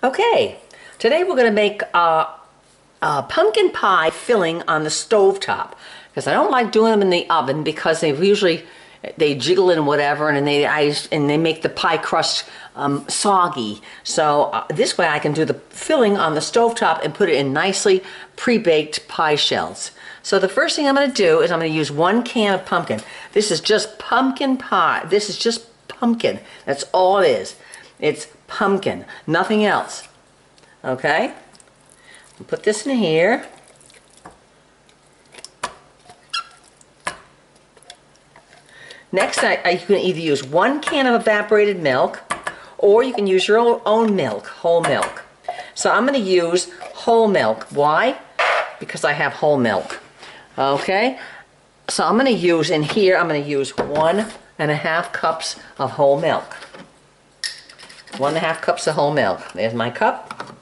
Okay, today we're going to make a pumpkin pie filling on the stove top, because I don't like doing them in the oven because they jiggle and whatever, and they make the pie crust soggy. So this way I can do the filling on the stove top and put it in nicely pre-baked pie shells. So the first thing I'm going to do is I'm going to use 1 can of pumpkin. This is just pumpkin pie. This is just pumpkin. That's all it is. It's pumpkin, nothing else. Okay? I'll put this in here. Next, you can either use 1 can of evaporated milk, or you can use your own milk, whole milk. So I'm going to use whole milk. Why? Because I have whole milk. Okay? So I'm going to use, in here, I'm going to use 1.5 cups of whole milk. 1.5 cups of whole milk. There's my cup.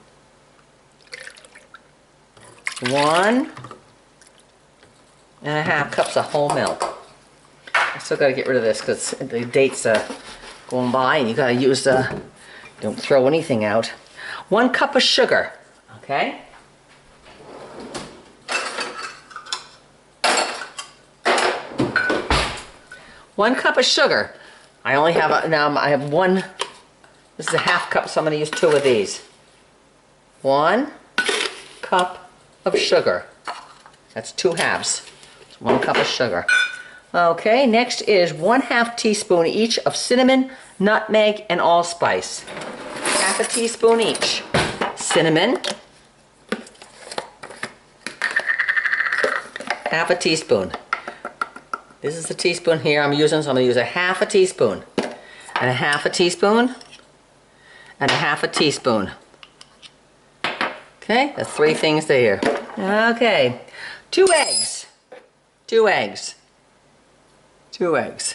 1.5 cups of whole milk. I still got to get rid of this because the dates are going by, and you got to use the, don't throw anything out. 1 cup of sugar. Okay? One cup of sugar. I only have now I have 1. This is a 1/2 cup, so I'm going to use 2 of these. 1 cup of sugar. That's 2 halves. It's 1 cup of sugar. Okay, next is 1/2 teaspoon each of cinnamon, nutmeg, and allspice. 1/2 teaspoon each. Cinnamon. 1/2 teaspoon. This is the teaspoon here I'm using, so I'm going to use 1/2 teaspoon. And 1/2 teaspoon. And 1/2 teaspoon. Okay, that's 3 things there. Okay, 2 eggs. 2 eggs. 2 eggs.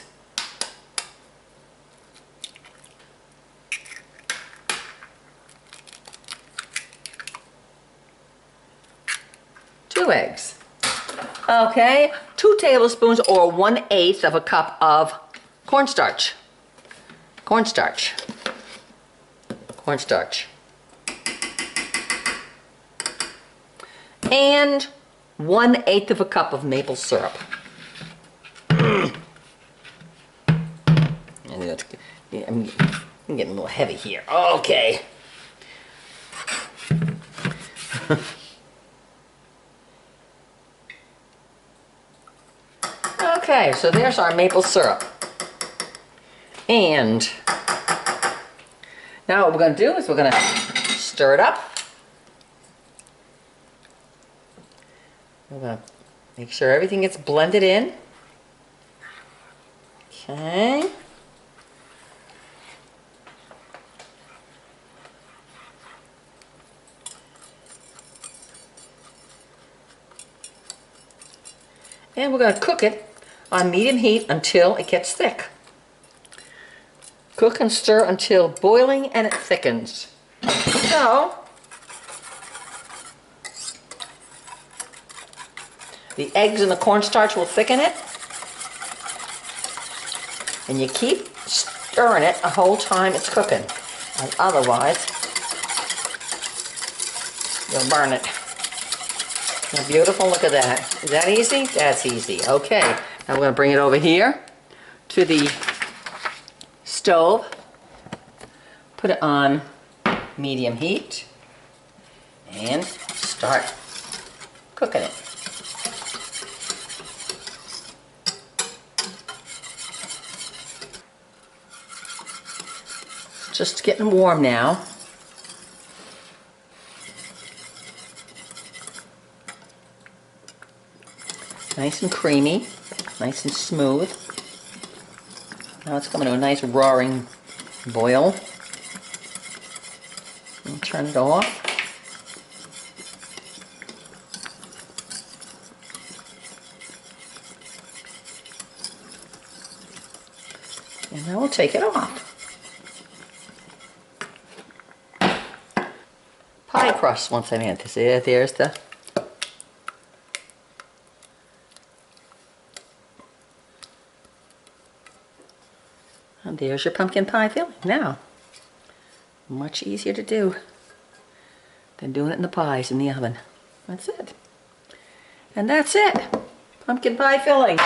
Two eggs. Okay, 2 tablespoons or 1/8 of a cup of cornstarch. Cornstarch. Cornstarch. And 1/8 of a cup of maple syrup. I'm getting a little heavy here. Okay. Okay, so there's our maple syrup. And now what we're going to do is we're going to stir it up. We're going to make sure everything gets blended in. Okay. And we're going to cook it on medium heat until it gets thick. Cook and stir until boiling and it thickens. So, the eggs and the cornstarch will thicken it. And you keep stirring it the whole time it's cooking. And otherwise, you'll burn it. Now, beautiful, look at that. Is that easy? That's easy. Okay, now we're going to bring it over here to the stove. Put it on medium heat and start cooking it. Just getting warm now. Nice and creamy, nice and smooth. Now it's coming to a nice roaring boil. And turn it off. And now we'll take it off. Pie crust, once I had to see it, there's the and there's your pumpkin pie filling. Now, much easier to do. than doing it in the pies in the oven. That's it. And that's it. Pumpkin pie filling.